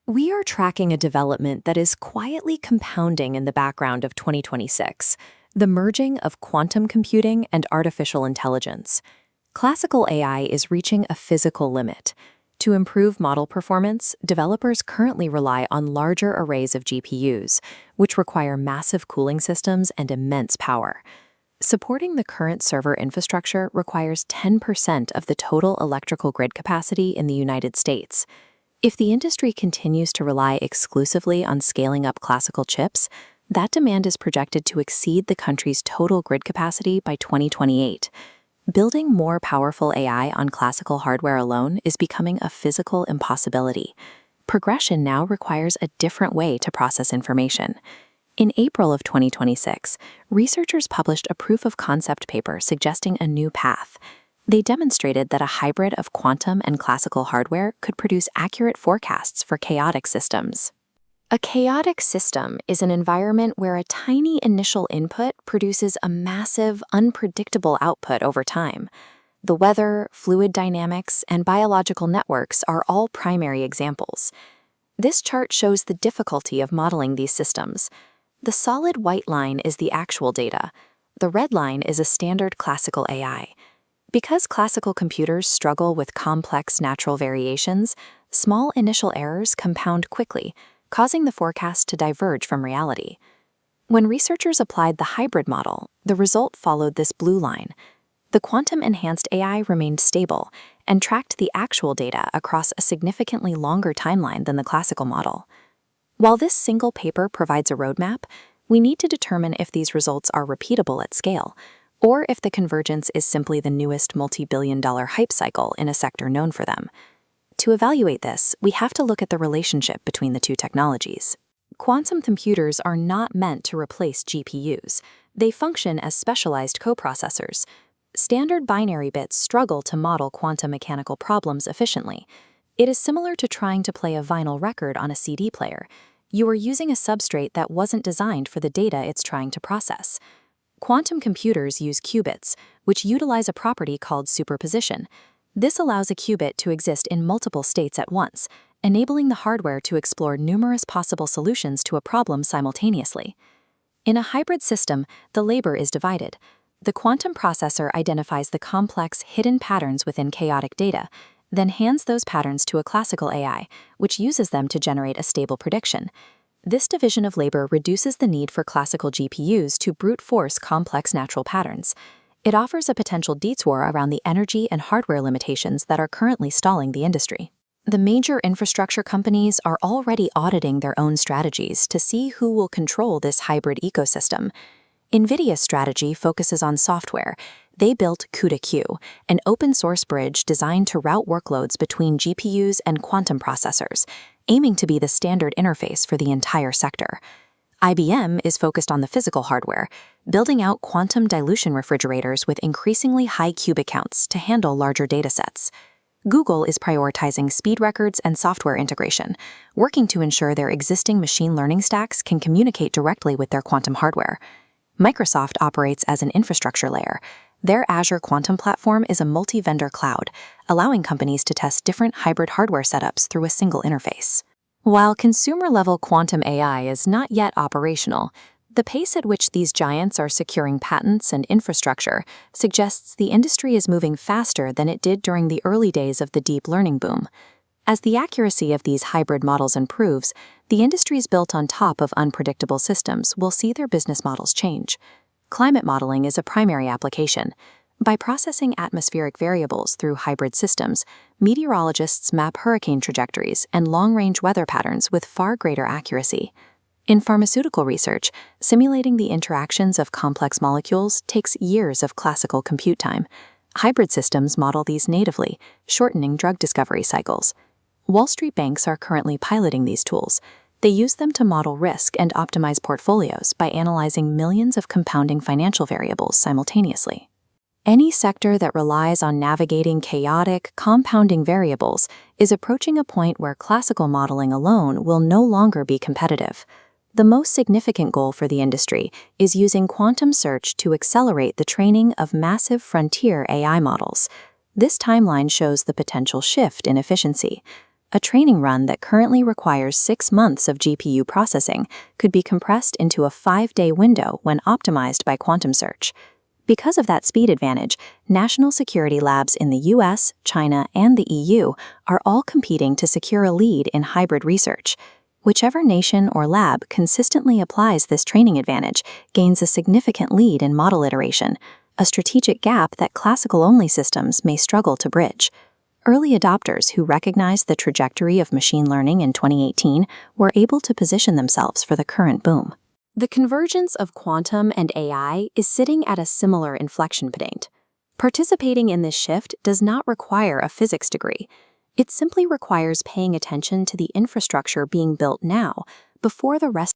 We are tracking a development that is quietly compounding in the background of 2026, the merging of quantum computing and artificial intelligence. Classical AI is reaching a physical limit. To improve model performance, developers currently rely on larger arrays of GPUs, which require massive cooling systems and immense power. Supporting the current server infrastructure requires 10% of the total electrical grid capacity in the United States. If the industry continues to rely exclusively on scaling up classical chips, that demand is projected to exceed the country's total grid capacity by 2028. Building more powerful AI on classical hardware alone is becoming a physical impossibility. Progression now requires a different way to process information. In April of 2026, researchers published a proof-of-concept paper suggesting a new path. They demonstrated that a hybrid of quantum and classical hardware could produce accurate forecasts for chaotic systems. A chaotic system is an environment where a tiny initial input produces a massive, unpredictable output over time. The weather, fluid dynamics, and biological networks are all primary examples. This chart shows the difficulty of modeling these systems. The solid white line is the actual data. The red line is a standard classical AI. Because classical computers struggle with complex natural variations, small initial errors compound quickly, causing the forecast to diverge from reality. When researchers applied the hybrid model, the result followed this blue line. The quantum-enhanced AI remained stable and tracked the actual data across a significantly longer timeline than the classical model. While this single paper provides a roadmap, we need to determine if these results are repeatable at scale, or if the convergence is simply the newest multi-billion-dollar hype cycle in a sector known for them. To evaluate this, we have to look at the relationship between the two technologies. Quantum computers are not meant to replace GPUs. They function as specialized coprocessors. Standard binary bits struggle to model quantum mechanical problems efficiently. It is similar to trying to play a vinyl record on a CD player. You are using a substrate that wasn't designed for the data it's trying to process. Quantum computers use qubits, which utilize a property called superposition. This allows a qubit to exist in multiple states at once, enabling the hardware to explore numerous possible solutions to a problem simultaneously. In a hybrid system, the labor is divided. The quantum processor identifies the complex hidden patterns within chaotic data, then hands those patterns to a classical AI, which uses them to generate a stable prediction. This division of labor reduces the need for classical GPUs to brute force complex natural patterns. It offers a potential detour around the energy and hardware limitations that are currently stalling the industry. The major infrastructure companies are already auditing their own strategies to see who will control this hybrid ecosystem. NVIDIA's strategy focuses on software. They built CUDA-Q, an open-source bridge designed to route workloads between GPUs and quantum processors, aiming to be the standard interface for the entire sector. IBM is focused on the physical hardware, building out quantum dilution refrigerators with increasingly high qubit counts to handle larger datasets. Google is prioritizing speed records and software integration, working to ensure their existing machine learning stacks can communicate directly with their quantum hardware. Microsoft operates as an infrastructure layer. Their Azure Quantum platform is a multi-vendor cloud, allowing companies to test different hybrid hardware setups through a single interface. While consumer-level quantum AI is not yet operational, the pace at which these giants are securing patents and infrastructure suggests the industry is moving faster than it did during the early days of the deep learning boom. As the accuracy of these hybrid models improves, the industries built on top of unpredictable systems will see their business models change. Climate modeling is a primary application. By processing atmospheric variables through hybrid systems, meteorologists map hurricane trajectories and long-range weather patterns with far greater accuracy. In pharmaceutical research, simulating the interactions of complex molecules takes years of classical compute time. Hybrid systems model these natively, shortening drug discovery cycles. Wall Street banks are currently piloting these tools. They use them to model risk and optimize portfolios by analyzing millions of compounding financial variables simultaneously. Any sector that relies on navigating chaotic, compounding variables is approaching a point where classical modeling alone will no longer be competitive. The most significant goal for the industry is using quantum search to accelerate the training of massive frontier AI models. This timeline shows the potential shift in efficiency. A training run that currently requires 6 months of GPU processing could be compressed into a 5-day window when optimized by quantum search. Because of that speed advantage, national security labs in the US, China, and the EU are all competing to secure a lead in hybrid research. Whichever nation or lab consistently applies this training advantage gains a significant lead in model iteration, a strategic gap that classical-only systems may struggle to bridge. Early adopters who recognized the trajectory of machine learning in 2018 were able to position themselves for the current boom. The convergence of quantum and AI is sitting at a similar inflection point. Participating in this shift does not require a physics degree. It simply requires paying attention to the infrastructure being built now before the rest